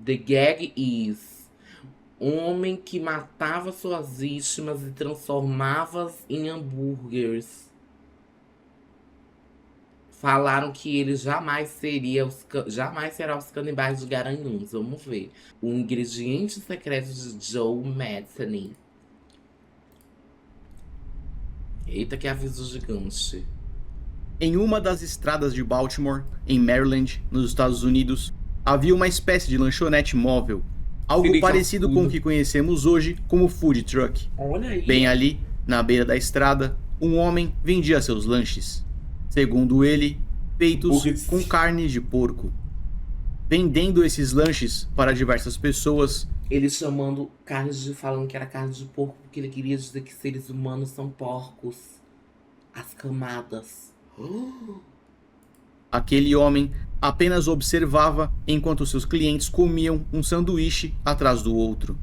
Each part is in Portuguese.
The gag is homem que matava suas vítimas e transformava-as em hambúrgueres. Falaram que ele jamais será os canibais de Garanhuns. Vamos ver. O ingrediente secreto de Joe Metheny. Eita, que aviso gigante. Em uma das estradas de Baltimore, em Maryland, nos Estados Unidos, havia uma espécie de lanchonete móvel, algo Feliz parecido ao com o food. que conhecemos hoje como food truck. Olha aí. Bem ali, na beira da estrada, um homem vendia seus lanches. Segundo ele, feitos Hambúrgueres. com carne de porco. Vendendo esses lanches para diversas pessoas, Ele chamando falando que era carne de porco, porque ele queria dizer que seres humanos são porcos. As camadas. aquele homem apenas observava enquanto seus clientes comiam um sanduíche atrás do outro.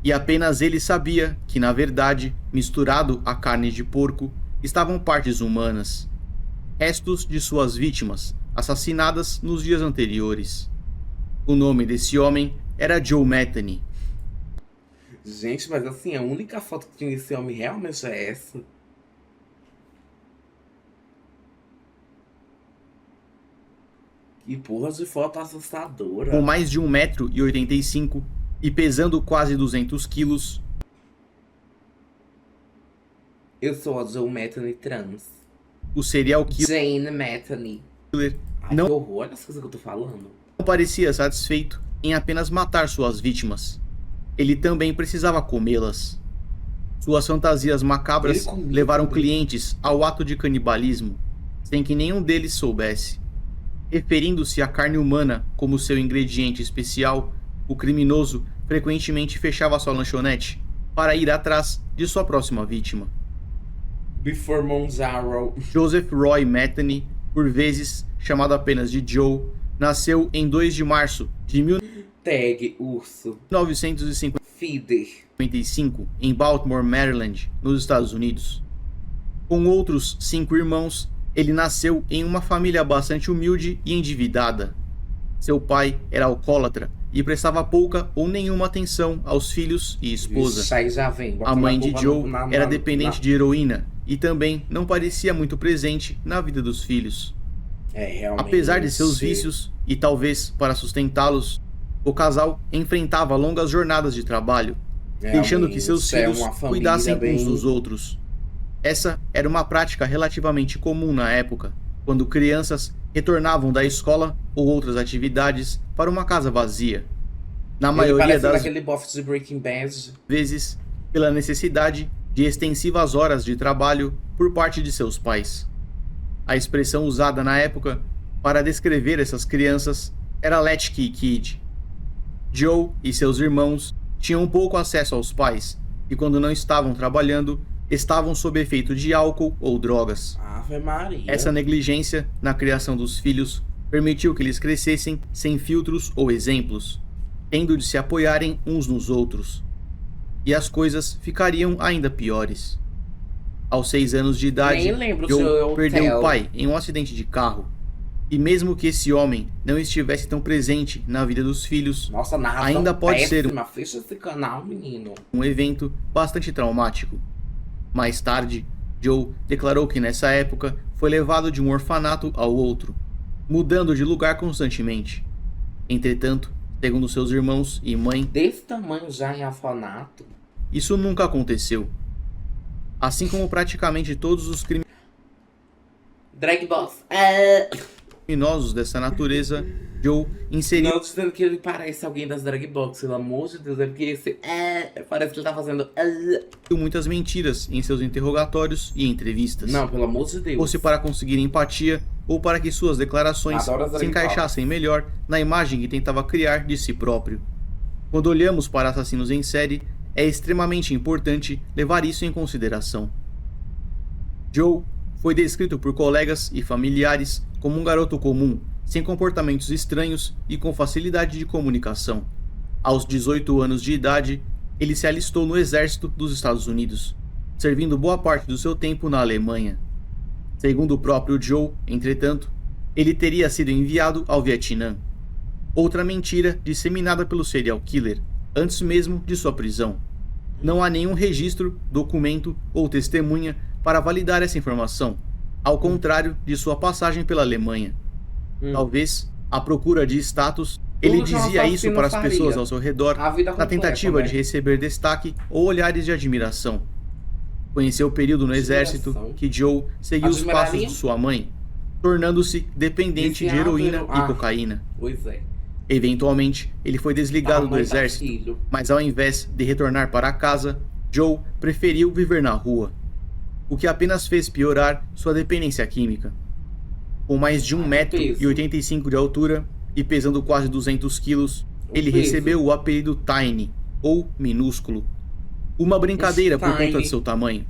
E apenas ele sabia que, na verdade, misturado à carne de porco, estavam partes humanas. Restos de suas vítimas, assassinadas nos dias anteriores. O nome desse homem era Joe Metheny. Gente, mas assim, a única foto que tinha desse homem realmente é essa. Que porra de foto assustadora. Com mais de 1,85 m e pesando quase 200 quilos, Eu sou a Joe Metheny trans. o serial Jane Metheny. killer Ai, não que horror, olha as coisas que eu tô falando. parecia satisfeito em apenas matar suas vítimas. Ele também precisava comê-las. Suas fantasias macabras Ele comia levaram também. clientes ao ato de canibalismo, sem que nenhum deles soubesse. Referindo-se à carne humana como seu ingrediente especial, o criminoso frequentemente fechava sua lanchonete para ir atrás de sua próxima vítima. Before Monjaro. Joseph Roy Metheny, por vezes chamado apenas de Joe, nasceu em 2 de março de Tag, urso. 1955 Feeder. em Baltimore, Maryland, nos Estados Unidos. Com outros 5 irmãos, ele nasceu em uma família bastante humilde e endividada. Seu pai era alcoólatra e prestava pouca ou nenhuma atenção aos filhos e esposa. Vixe, aí já vem. Bota A mãe na de culpa Joe na- era na- dependente na- de heroína e também não parecia muito presente na vida dos filhos. É, realmente. Apesar de seus vícios, e talvez para sustentá-los, o casal enfrentava longas jornadas de trabalho, deixando que seus Realmente, filhos é uma família cuidassem bem- uns dos outros. Essa era uma prática relativamente comum na época, quando crianças retornavam da escola ou outras atividades para uma casa vazia. Na Ele maioria parece das daquele bofe de Breaking Bad. vezes, pela necessidade de extensivas horas de trabalho por parte de seus pais. A expressão usada na época para descrever essas crianças era latchkey kid. Joe e seus irmãos tinham pouco acesso aos pais e, quando não estavam trabalhando, estavam sob efeito de álcool ou drogas. Ave Maria. Essa negligência na criação dos filhos permitiu que eles crescessem sem filtros ou exemplos, tendo de se apoiarem uns nos outros. E as coisas ficariam ainda piores. Aos 6 anos de idade, Nem lembro Joe se eu perdeu tell. o pai em um acidente de carro. E mesmo que esse homem não estivesse tão presente na vida dos filhos, Nossa, narração ainda pode ser péssima. Fecha esse canal, menino. um evento bastante traumático. Mais tarde, Joe declarou que nessa época foi levado de um orfanato ao outro, mudando de lugar constantemente. Entretanto, segundo seus irmãos e mãe, Desse tamanho já em orfanato. isso nunca aconteceu. Assim como praticamente todos os Drag Boss. criminosos dessa natureza, Joe inseriu Não dizendo que ele parece alguém das Drag Box, pelo amor de Deus. É porque esse. Parece que ele tá fazendo. muitas mentiras em seus interrogatórios e entrevistas. Não, pelo amor de Deus. Fosse para conseguir empatia ou para que suas declarações Adoro as se drag encaixassem melhor na imagem que tentava criar de si próprio. Quando olhamos para assassinos em série, é extremamente importante levar isso em consideração. Joe foi descrito por colegas e familiares como um garoto comum, sem comportamentos estranhos e com facilidade de comunicação. Aos 18 anos de idade, ele se alistou no exército dos Estados Unidos, servindo boa parte do seu tempo na Alemanha. Segundo o próprio Joe, entretanto, ele teria sido enviado ao Vietnã. Outra mentira disseminada pelo serial killer, antes mesmo de sua prisão. Não há nenhum registro, documento ou testemunha para validar essa informação, ao contrário de sua passagem pela Alemanha. Talvez, à procura de status, ele Tudo que um dizia isso assassino para as faria. pessoas ao seu redor, A vida na completa, tentativa né? de receber destaque ou olhares de admiração. Conheceu o período no exército que Joe seguiu os passos Admiraria? de sua mãe, tornando-se dependente de Viciado heroína no- e cocaína. Pois é. Eventualmente, ele foi desligado do Tamanho exército, filho. mas ao invés de retornar para casa, Joe preferiu viver na rua, o que apenas fez piorar sua dependência química. Com mais de 1,85 m de altura e pesando quase 200 quilos, ele peso. recebeu o apelido Tiny, ou minúsculo. Uma brincadeira por Tiny. conta de seu tamanho.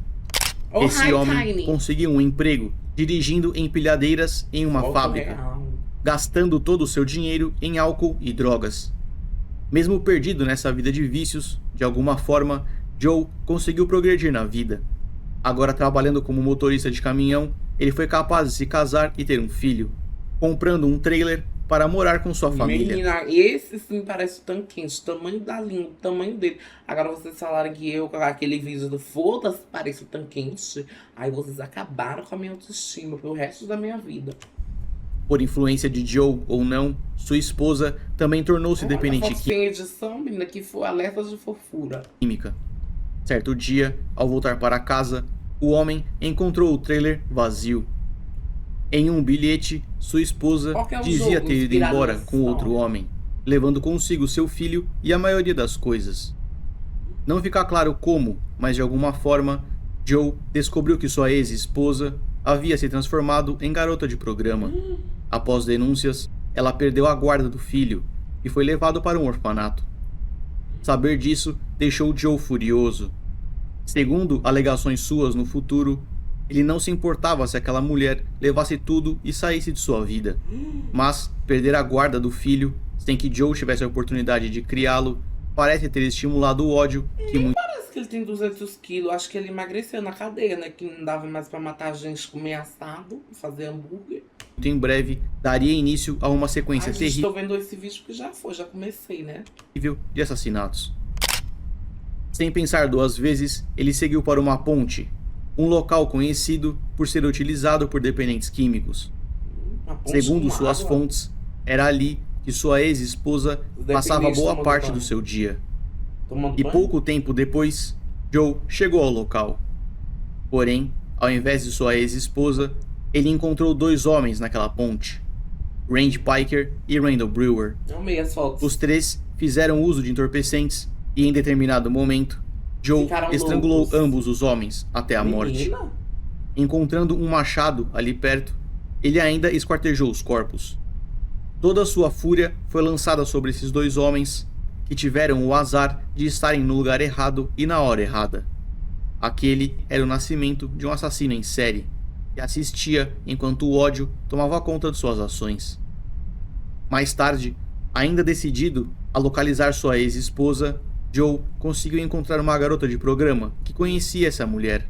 Oh, Esse hi, homem Tiny. conseguiu um emprego dirigindo empilhadeiras em uma Foto fábrica, real. gastando todo o seu dinheiro em álcool e drogas. Mesmo perdido nessa vida de vícios, de alguma forma, Joe conseguiu progredir na vida. Agora trabalhando como motorista de caminhão, ele foi capaz de se casar e ter um filho, comprando um trailer para morar com sua família. Menina, esse sim parece tão quente. Tamanho da língua, tamanho dele. Agora vocês falaram que eu, com aquele vídeo do foda-se, parece tão quente. Aí vocês acabaram com a minha autoestima pro resto da minha vida. Por influência de Joe ou não, sua esposa também tornou-se dependente Sem edição, menina, que foi alerta de fofura. química. Certo dia, ao voltar para casa, o homem encontrou o trailer vazio. Em um bilhete, sua esposa Qual que é o dizia jogo ter ido inspirado embora nessa com outro história? homem, levando consigo seu filho e a maioria das coisas. Não fica claro como, mas de alguma forma, Joe descobriu que sua ex-esposa havia se transformado em garota de programa. Após denúncias, ela perdeu a guarda do filho e foi levado para um orfanato. Saber disso deixou Joe furioso. Segundo alegações suas no futuro, ele não se importava se aquela mulher levasse tudo e saísse de sua vida. Mas perder a guarda do filho, sem que Joe tivesse a oportunidade de criá-lo, parece ter estimulado o ódio que muito Parece que ele tem 200 quilos. Acho que ele emagreceu na cadeia, né? Que não dava mais pra matar gente, comer assado, fazer hambúrguer. em breve daria início a uma sequência Ai, gente, terrível tô vendo esse vídeo porque já comecei, né? de assassinatos. Sem pensar duas vezes, ele seguiu para uma ponte, um local conhecido por ser utilizado por dependentes químicos. Uma ponte Segundo com suas água. fontes, era ali que sua ex-esposa Os passava dependentes boa tomando parte banho. do seu dia. Tomando E banho? pouco tempo depois, Joe chegou ao local. Porém, ao invés de sua ex-esposa, ele encontrou dois homens naquela ponte, Randy Piker e Randall Brewer. Eu amei as fotos. Os três fizeram uso de entorpecentes e, em determinado momento, Joe Ficaram estrangulou loucos. ambos os homens até a morte. Menina? Encontrando um machado ali perto, ele ainda esquartejou os corpos. Toda sua fúria foi lançada sobre esses dois homens, que tiveram o azar de estarem no lugar errado e na hora errada. Aquele era o nascimento de um assassino em série, que assistia enquanto o ódio tomava conta de suas ações. Mais tarde, ainda decidido a localizar sua ex-esposa, Joe conseguiu encontrar uma garota de programa que conhecia essa mulher.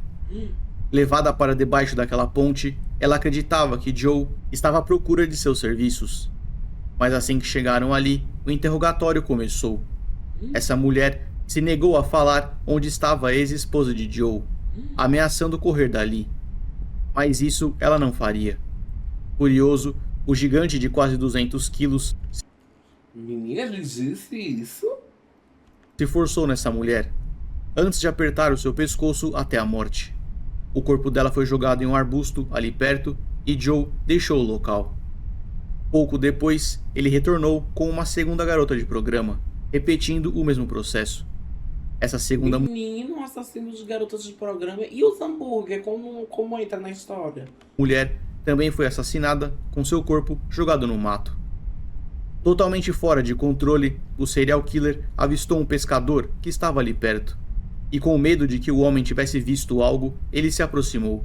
Levada para debaixo daquela ponte, ela acreditava que Joe estava à procura de seus serviços. Mas assim que chegaram ali, o interrogatório começou. Essa mulher se negou a falar onde estava a ex-esposa de Joe, ameaçando correr dali. Mas isso ela não faria. Furioso, o gigante de quase 200 quilos Menina, ele disse isso? se forçou nessa mulher, antes de apertar o seu pescoço até a morte. O corpo dela foi jogado em um arbusto ali perto e Joe deixou o local. Pouco depois, ele retornou com uma segunda garota de programa, repetindo o mesmo processo. Essa segunda Menino, assassino de garotas de programa. E os hambúrguer, como entra na história? mulher também foi assassinada com seu corpo jogado no mato. Totalmente fora de controle, o serial killer avistou um pescador que estava ali perto. E com medo de que o homem tivesse visto algo, ele se aproximou.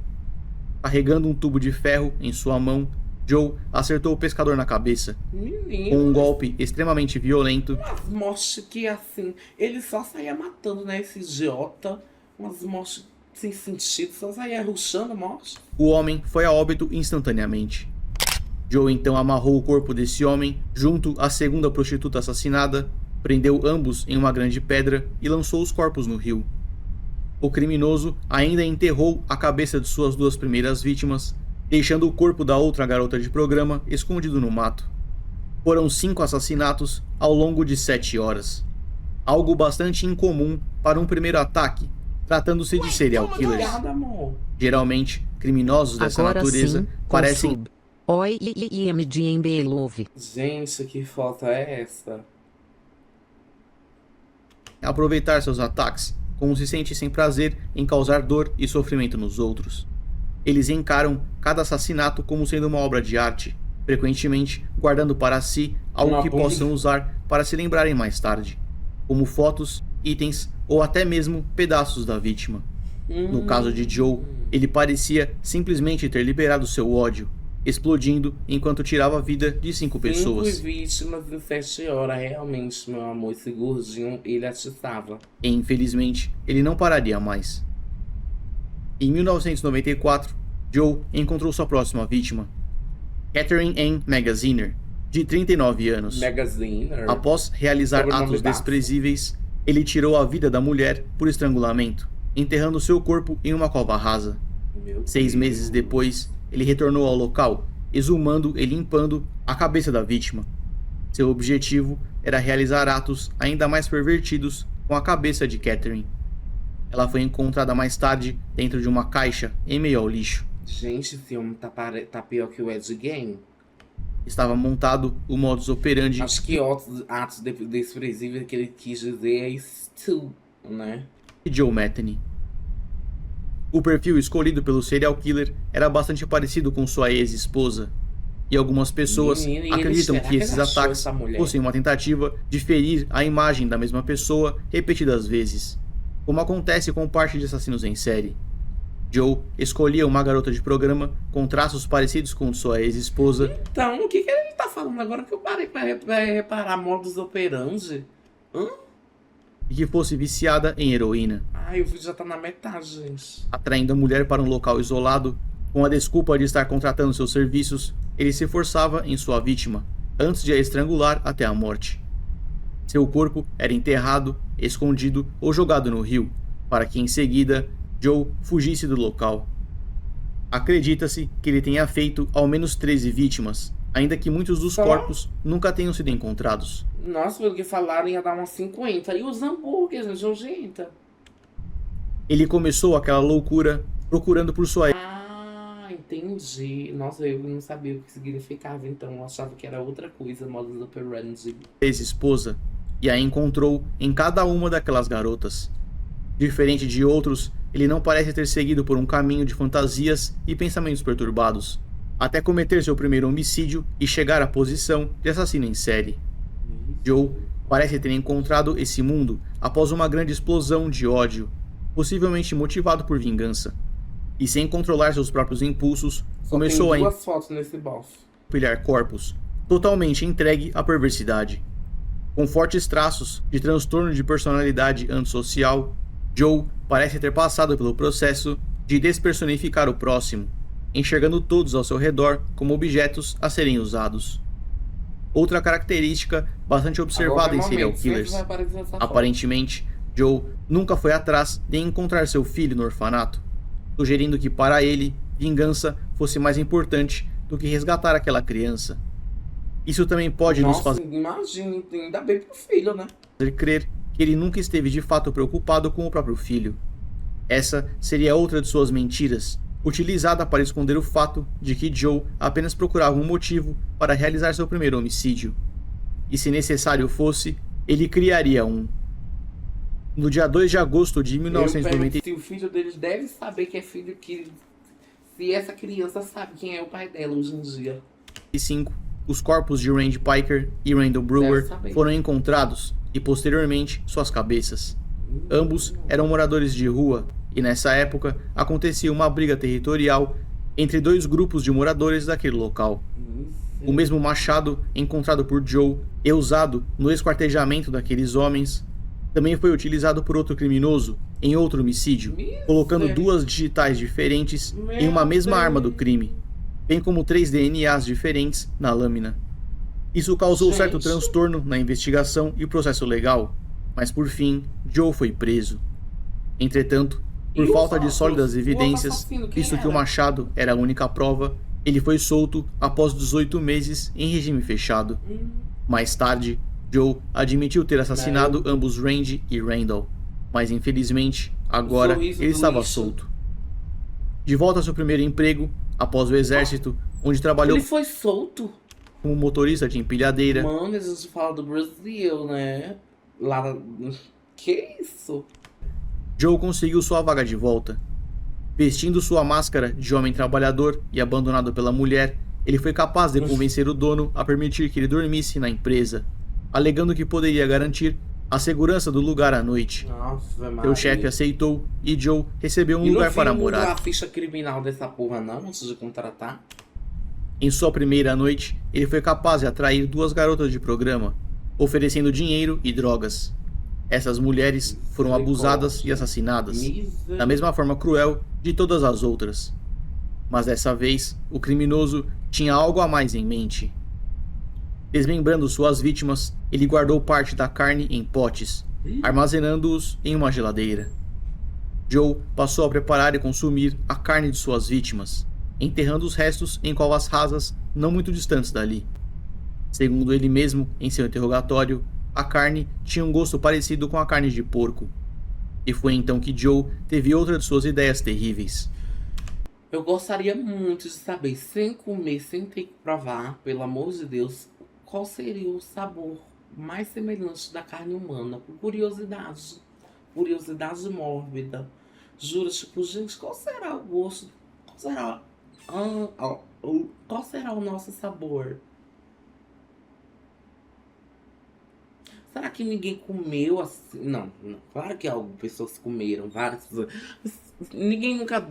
Carregando um tubo de ferro em sua mão, Joe acertou o pescador na cabeça, Menino. com um golpe extremamente violento. Umas mortes que assim, ele só saía matando, né? Esse idiota. Umas mortes sem sentido, só saía rushando a morte. O homem foi a óbito instantaneamente. Joe então amarrou o corpo desse homem junto à segunda prostituta assassinada, prendeu ambos em uma grande pedra e lançou os corpos no rio. O criminoso ainda enterrou a cabeça de suas duas primeiras vítimas, deixando o corpo da outra garota de programa escondido no mato. Foram 5 assassinatos ao longo de 7 horas. Algo bastante incomum para um primeiro ataque, tratando-se de serial killers. Geralmente, criminosos dessa Agora natureza sim, parecem sub. Oi, IMDb Love. Gente, que foto é essa? aproveitar seus ataques, como se sentissem prazer em causar dor e sofrimento nos outros. Eles encaram cada assassinato como sendo uma obra de arte, frequentemente guardando para si algo que possam usar para se lembrarem mais tarde, como fotos, itens ou até mesmo pedaços da vítima. No caso de Joe, ele parecia simplesmente ter liberado seu ódio, explodindo enquanto tirava a vida de 5 pessoas. 5 vítimas em 7 horas, realmente, meu amor, esse gordinho, ele atiçava. E infelizmente, ele não pararia mais. Em 1994, Joe encontrou sua próxima vítima, Catherine Ann Magaziner, de 39 anos. Magaziner. Após realizar atos desprezíveis, ele tirou a vida da mulher por estrangulamento, enterrando seu corpo em uma cova rasa. 6 meses depois, ele retornou ao local, exumando e limpando a cabeça da vítima. Seu objetivo era realizar atos ainda mais pervertidos com a cabeça de Catherine. Ela foi encontrada mais tarde dentro de uma caixa em meio ao lixo. Gente, esse homem tá pior que o Ed Gein. Estava montado o modus operandi. Acho que atos desprezíveis que ele quis dizer é isso, né? De Joe Metheny. O perfil escolhido pelo serial killer era bastante parecido com sua ex-esposa, e algumas pessoas acreditam que esses ataques fossem uma tentativa de ferir a imagem da mesma pessoa repetidas vezes, como acontece com parte de assassinos em série. Joe escolhia uma garota de programa com traços parecidos com sua ex-esposa. Então, o que ele tá falando agora que eu parei pra reparar modus operandi? E que fosse viciada em heroína. Ai, o vídeo já tá na metade, gente. Atraindo a mulher para um local isolado, com a desculpa de estar contratando seus serviços, ele se forçava em sua vítima, antes de a estrangular até a morte. Seu corpo era enterrado, escondido ou jogado no rio, para que em seguida Joe fugisse do local. Acredita-se que ele tenha feito ao menos 13 vítimas, ainda que muitos dos corpos nunca tenham sido encontrados. Nossa, pelo que falaram, ia dar umas 50. E os hambúrgueres, gente, nojenta. Ele começou aquela loucura procurando por sua entendi. Nossa, eu não sabia o que significava, então. Eu achava que era outra coisa, modus operandi. Ex-esposa, e a encontrou em cada uma daquelas garotas. Diferente de outros, ele não parece ter seguido por um caminho de fantasias e pensamentos perturbados, até cometer seu primeiro homicídio e chegar à posição de assassino em série. Joe parece ter encontrado esse mundo após uma grande explosão de ódio, possivelmente motivado por vingança, e sem controlar seus próprios impulsos, começou a empilhar corpos, totalmente entregue à perversidade. Com fortes traços de transtorno de personalidade antissocial, Joe parece ter passado pelo processo de despersonificar o próximo, enxergando todos ao seu redor como objetos a serem usados. Outra característica bastante observada em serial killers. Aparentemente, Joe nunca foi atrás de encontrar seu filho no orfanato, sugerindo que para ele, vingança fosse mais importante do que resgatar aquela criança. Isso também pode nos fazer ainda bem pro filho, né? crer que ele nunca esteve de fato preocupado com o próprio filho. Essa seria outra de suas mentiras, utilizada para esconder o fato de que Joe apenas procurava um motivo para realizar seu primeiro homicídio. E se necessário fosse, ele criaria um. No dia 2 de agosto de 1990... Se o filho deles deve saber que é filho que... Se essa criança sabe quem é o pai dela hoje em dia. Os corpos de Randy Piker e Randall Brewer foram encontrados e posteriormente suas cabeças. Ambos eram moradores de rua e nessa época acontecia uma briga territorial entre 2 grupos de moradores daquele local. O mesmo machado encontrado por Joe e usado no esquartejamento daqueles homens também foi utilizado por outro criminoso em outro homicídio, colocando 2 digitais diferentes em uma mesma arma do crime. bem como 3 DNAs diferentes na lâmina. Isso causou certo transtorno na investigação e processo legal, mas por fim, Joe foi preso. Entretanto, por falta de sólidas evidências, visto que o machado era a única prova, ele foi solto após 18 meses em regime fechado. Mais tarde, Joe admitiu ter assassinado ambos Randy e Randall, mas infelizmente, agora ele estava solto. De volta ao seu primeiro emprego, após o exército, onde trabalhou Ele foi solto? como motorista de empilhadeira. Mano, a gente fala do Brasil, né? Lá... Que isso? Joe conseguiu sua vaga de volta. Vestindo sua máscara de homem trabalhador e abandonado pela mulher, ele foi capaz de convencer o dono a permitir que ele dormisse na empresa, alegando que poderia garantir a segurança do lugar à noite. Nossa, Seu chefe aceitou e Joe recebeu um E lugar não para viu morar. a ficha criminal dessa porra não, antes de contratar? Em sua primeira noite, ele foi capaz de atrair 2 garotas de programa, oferecendo dinheiro e drogas. Essas mulheres foram abusadas e assassinadas, da mesma forma cruel de todas as outras. Mas dessa vez, o criminoso tinha algo a mais em mente. Desmembrando suas vítimas, ele guardou parte da carne em potes, armazenando-os em uma geladeira. Joe passou a preparar e consumir a carne de suas vítimas, enterrando os restos em covas rasas não muito distantes dali. Segundo ele mesmo, em seu interrogatório, a carne tinha um gosto parecido com a carne de porco. E foi então que Joe teve outra de suas ideias terríveis. Eu gostaria muito de saber, sem comer, sem ter que provar, pelo amor de Deus, qual seria o sabor mais semelhante da carne humana, por curiosidade. Curiosidade mórbida. Juro, tipo, gente, qual será o gosto? Qual será o nosso sabor? Será que ninguém comeu assim? Não, claro que algumas pessoas comeram, várias pessoas. Ninguém nunca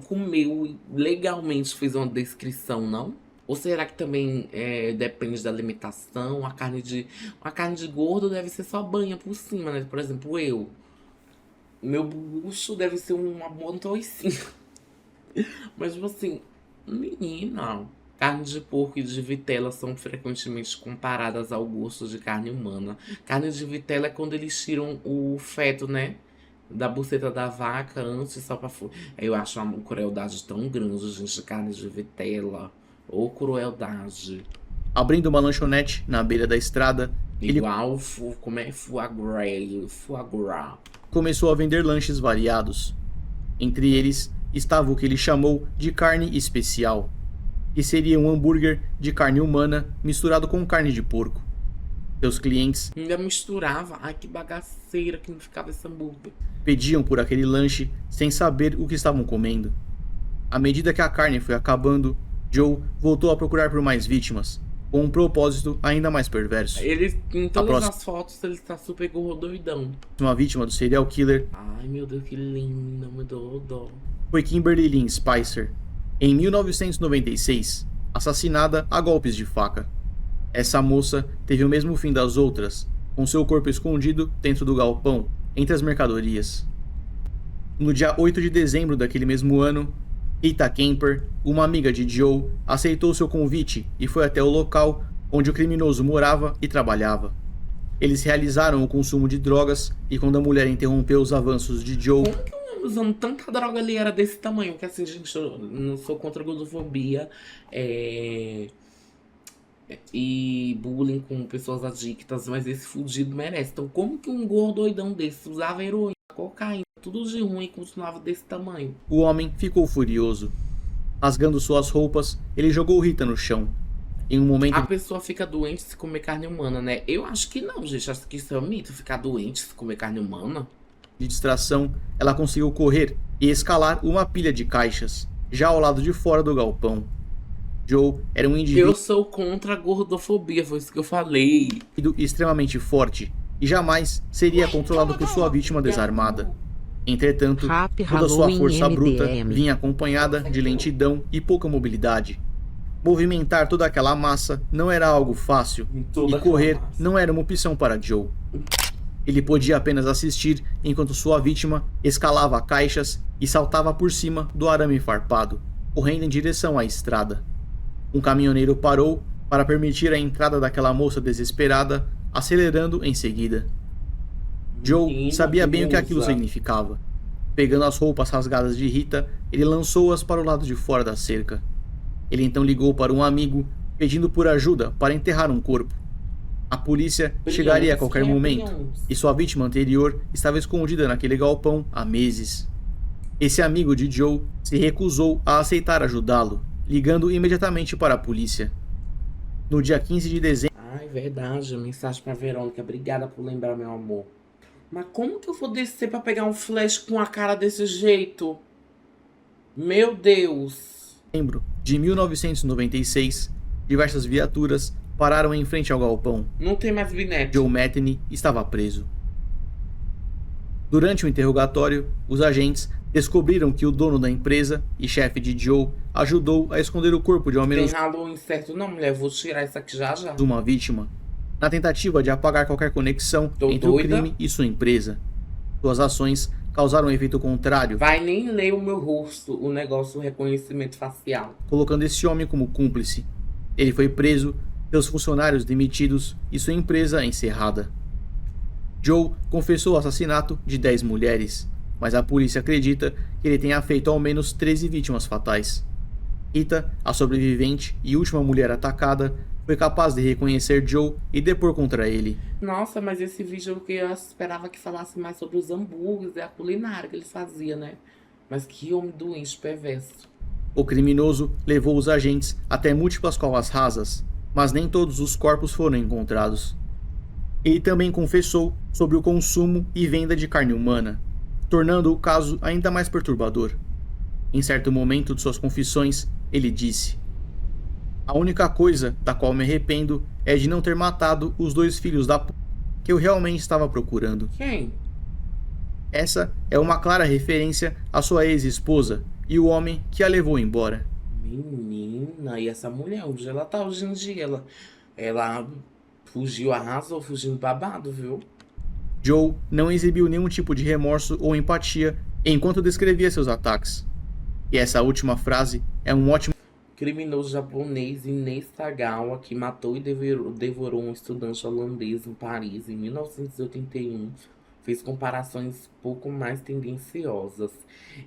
comeu e legalmente fez uma descrição, não? Ou será que também depende da alimentação? A carne de gordo deve ser só banha por cima, né? Por exemplo, meu bucho deve ser uma boa toicinha. Mas, tipo assim, menina, carne de porco e de vitela são frequentemente comparadas ao gosto de carne humana. Carne de vitela é quando eles tiram o feto, né? Da buceta da vaca antes, só pra... Eu acho uma crueldade tão grande, gente, carne de vitela. Ô, crueldade. Abrindo uma lanchonete na beira da estrada, Igual como é foie gras. Começou a vender lanches variados. Entre eles estava o que ele chamou de carne especial, que seria um hambúrguer de carne humana misturado com carne de porco. Seus clientes Ainda misturava. Ai, que bagaceira que não ficava esse hambúrguer. pediam por aquele lanche sem saber o que estavam comendo. À medida que a carne foi acabando, Joe voltou a procurar por mais vítimas, com um propósito ainda mais perverso. Ele, em todas as fotos, ele está super doidão. Uma vítima do serial killer Ai, meu Deus, que linda, me dou dó. foi Kimberly Lynn Spicer, em 1996, assassinada a golpes de faca. Essa moça teve o mesmo fim das outras, com seu corpo escondido dentro do galpão, entre as mercadorias. No dia 8 de dezembro daquele mesmo ano, Rita Kemper, uma amiga de Joe, aceitou seu convite e foi até o local onde o criminoso morava e trabalhava. Eles realizaram o consumo de drogas e quando a mulher interrompeu os avanços de Joe, Como que um homem usando tanta droga ali era desse tamanho? Porque assim, gente, eu não sou contra a gordofobia e bullying com pessoas adictas, mas esse fudido merece. Então como que um gordoidão desse usava heroína, cocaína, tudo de ruim e continuava desse tamanho? o homem ficou furioso. Rasgando suas roupas, ele jogou Rita no chão. Em um momento A pessoa fica doente se comer carne humana, né? Eu acho que não, gente. Acho que isso é um mito, ficar doente se comer carne humana. de distração, ela conseguiu correr e escalar uma pilha de caixas, já ao lado de fora do galpão. Joe era um indivíduo Eu sou contra a gordofobia, foi isso que eu falei. extremamente forte e jamais seria controlado por sua vítima desarmada. Entretanto, Rap, toda sua Halloween, força bruta MDM. vinha acompanhada de lentidão e pouca mobilidade. Movimentar toda aquela massa não era algo fácil e correr não era uma opção para Joe. Ele podia apenas assistir enquanto sua vítima escalava caixas e saltava por cima do arame farpado, correndo em direção à estrada. Um caminhoneiro parou para permitir a entrada daquela moça desesperada, acelerando em seguida. Joe Menino, sabia bem o que aquilo musa. significava. Pegando as roupas rasgadas de Rita, ele lançou-as para o lado de fora da cerca. Ele então ligou para um amigo, pedindo por ajuda para enterrar um corpo. A polícia chegaria a qualquer momento, e sua vítima anterior estava escondida naquele galpão há meses. Esse amigo de Joe se recusou a aceitar ajudá-lo, ligando imediatamente para a polícia. No dia 15 de dezembro, Ai, verdade. Mensagem pra Verônica. Obrigada por lembrar, meu amor. Mas como que eu vou descer pra pegar um flash com a cara desse jeito? Meu Deus. de 1996, diversas viaturas pararam em frente ao galpão. Não tem mais binete. Joe Metheny estava preso. Durante o interrogatório, os agentes descobriram que o dono da empresa e chefe de Joe ajudou a esconder o corpo de ao Tem menos Halloween certo não, mulher. Vou tirar isso aqui já já. uma vítima, na tentativa de apagar qualquer conexão Tô entre doida. o crime e sua empresa. Suas ações causaram um efeito contrário, Vai nem ler o meu rosto, o negócio do reconhecimento facial. colocando esse homem como cúmplice. Ele foi preso, seus funcionários demitidos e sua empresa encerrada. Joe confessou o assassinato de 10 mulheres, mas a polícia acredita que ele tenha feito ao menos 13 vítimas fatais. Rita, a sobrevivente e última mulher atacada, foi capaz de reconhecer Joe e depor contra ele. Nossa, mas esse vídeo que eu esperava que falasse mais sobre os hambúrgueres e a culinária que eles faziam, né? Mas que homem doente, perverso. O criminoso levou os agentes até múltiplas covas rasas, mas nem todos os corpos foram encontrados. Ele também confessou sobre o consumo e venda de carne humana, tornando o caso ainda mais perturbador. Em certo momento de suas confissões, ele disse: "A única coisa da qual me arrependo é de não ter matado os 2 filhos da p que eu realmente estava procurando." Quem? Essa é uma clara referência à sua ex-esposa e o homem que a levou embora. Menina, e essa mulher, onde ela tá hoje em dia? Ela fugiu, arrasou, fugindo babado, viu? Joe não exibiu nenhum tipo de remorso ou empatia enquanto descrevia seus ataques. E essa última frase é um ótimo Criminoso japonês Inês Tagawa, que matou e devorou um estudante holandês em Paris em 1981, fez comparações pouco mais tendenciosas.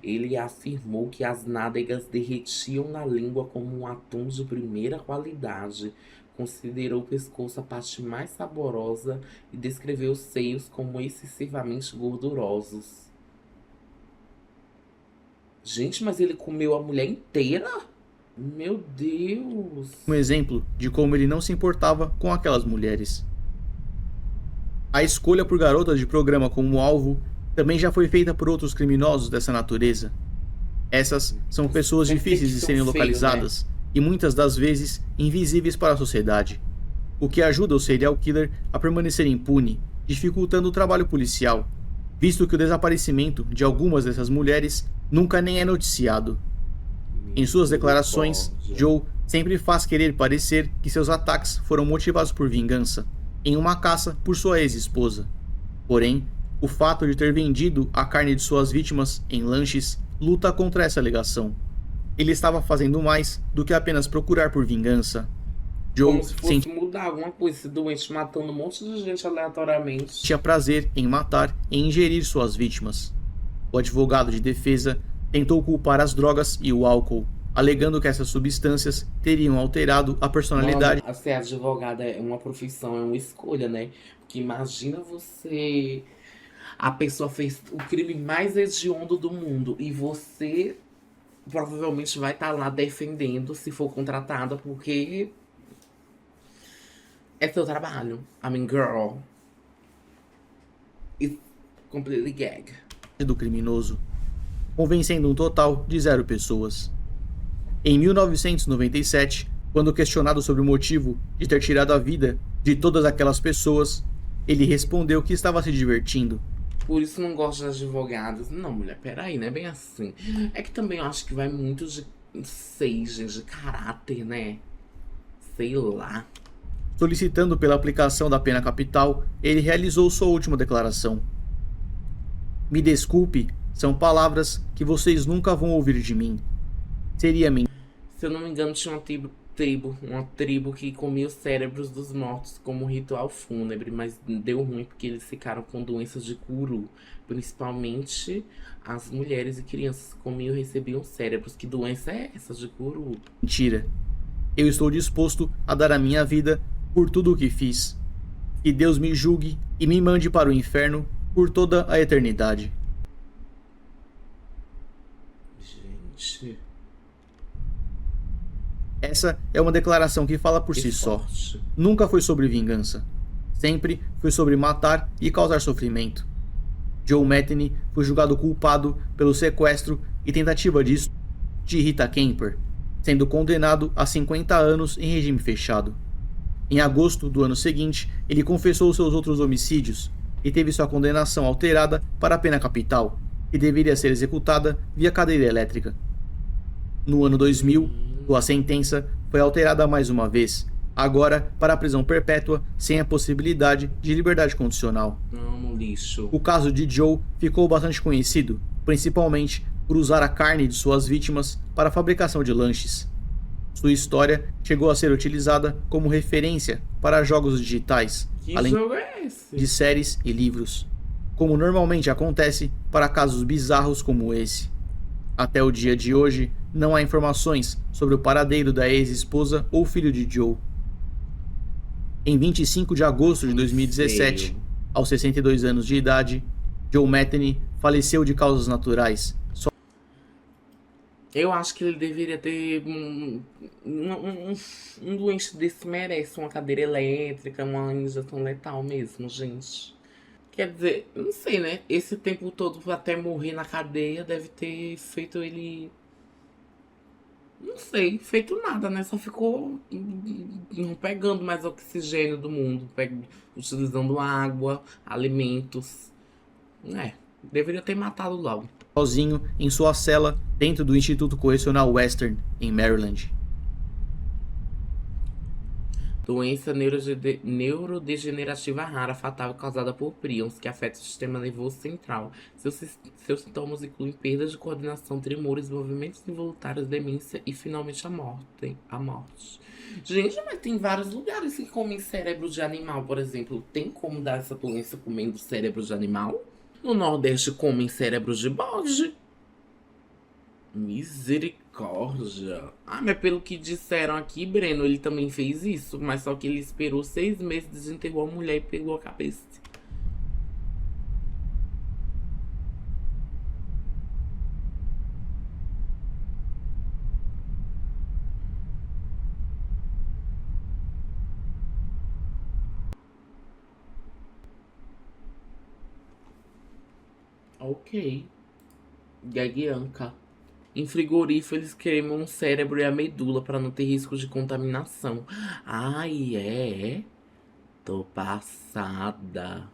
Ele afirmou que as nádegas derretiam na língua como um atum de primeira qualidade, considerou o pescoço a parte mais saborosa e descreveu os seios como excessivamente gordurosos. Gente, mas ele comeu a mulher inteira? Meu Deus. exemplo de como ele não se importava com aquelas mulheres. A escolha por garotas de programa como alvo também já foi feita por outros criminosos dessa natureza. Essas são pessoas Sempre difíceis que de são serem feios, localizadas e muitas das vezes invisíveis para a sociedade, o que ajuda o serial killer a permanecer impune, dificultando o trabalho policial, visto que o desaparecimento de algumas dessas mulheres nunca nem é noticiado. Em suas declarações, Joe sempre faz querer parecer que seus ataques foram motivados por vingança, em uma caça por sua ex-esposa. Porém, o fato de ter vendido a carne de suas vítimas em lanches luta contra essa alegação. Ele estava fazendo mais do que apenas procurar por vingança. Joe Como se fosse mudar alguma coisa, esse doente matando um monte de gente aleatoriamente. tinha prazer em matar e ingerir suas vítimas. O advogado de defesa tentou culpar as drogas e o álcool, alegando que essas substâncias teriam alterado a personalidade. Mano, ser advogada é uma profissão, é uma escolha, né? Porque imagina você... A pessoa fez o crime mais hediondo do mundo e você provavelmente vai estar lá defendendo se for contratada, porque é seu trabalho. I mean, girl. It's completely gag. Do criminoso, convencendo um total de 0 pessoas. Em 1997, quando questionado sobre o motivo de ter tirado a vida de todas aquelas pessoas, ele respondeu que estava se divertindo. Por isso não gosto de advogados. Não, mulher, peraí, não é bem assim. É que também eu acho que vai muito de, sei, gente, de caráter, né? Sei lá. Solicitando pela aplicação da pena capital, ele realizou sua última declaração. "Me desculpe, são palavras que vocês nunca vão ouvir de mim. Seria mentira." Se eu não me engano, tinha uma tribo que comia os cérebros dos mortos como um ritual fúnebre, mas deu ruim porque eles ficaram com doenças de Kuru. Principalmente as mulheres e crianças comiam e recebiam cérebros. Que doença é essa de Kuru? Mentira. Eu estou disposto a dar a minha vida por tudo o que fiz. Que Deus me julgue e me mande para o inferno por toda a eternidade. Gente, Essa é uma declaração que fala por que si só. forte. Nunca foi sobre vingança. Sempre foi sobre matar e causar sofrimento. Joe Metheny foi julgado culpado pelo sequestro e tentativa de estupro de Rita Kemper, sendo condenado a 50 anos em regime fechado. Em agosto do ano seguinte, ele confessou seus outros homicídios e teve sua condenação alterada para a pena capital, que deveria ser executada via cadeira elétrica. No ano 2000, sua sentença foi alterada mais uma vez, agora para a prisão perpétua sem a possibilidade de liberdade condicional. Amo lixo. O caso de Joe ficou bastante conhecido, principalmente por usar a carne de suas vítimas para a fabricação de lanches. Sua história chegou a ser utilizada como referência para jogos digitais, Que além jogo é esse? de séries e livros, como normalmente acontece para casos bizarros como esse. Até o dia de hoje, não há informações sobre o paradeiro da ex-esposa ou filho de Joe. Em 25 de agosto de 2017, Feio. aos 62 anos de idade, Joe Metheny faleceu de causas naturais. Eu acho que ele deveria ter. Um doente desse merece uma cadeira elétrica, uma injeção letal mesmo, gente. Quer dizer, não sei, né? Esse tempo todo até morrer na cadeia deve ter feito ele. Não sei, feito nada, né? Só ficou não pegando mais oxigênio do mundo, utilizando água, alimentos. É, deveria ter matado logo. Sozinho em sua cela dentro do Instituto Correcional Western, em Maryland. Doença neurodegenerativa rara, fatal, causada por prions, que afeta o sistema nervoso central. Seus sintomas incluem perda de coordenação, tremores, movimentos involuntários, demência e, finalmente, a morte. Gente, mas tem vários lugares que comem cérebro de animal, por exemplo. Tem como dar essa doença comendo cérebro de animal? No Nordeste comem cérebros de bode. Misericórdia. Ah, mas pelo que disseram aqui, Breno, ele também fez isso. Mas só que ele esperou 6 meses, desenterrou a mulher e pegou a cabeça. Ok. Gagueanca. Em frigorífero, eles queimam o cérebro e a medula para não ter risco de contaminação. Ai, é? Tô passada.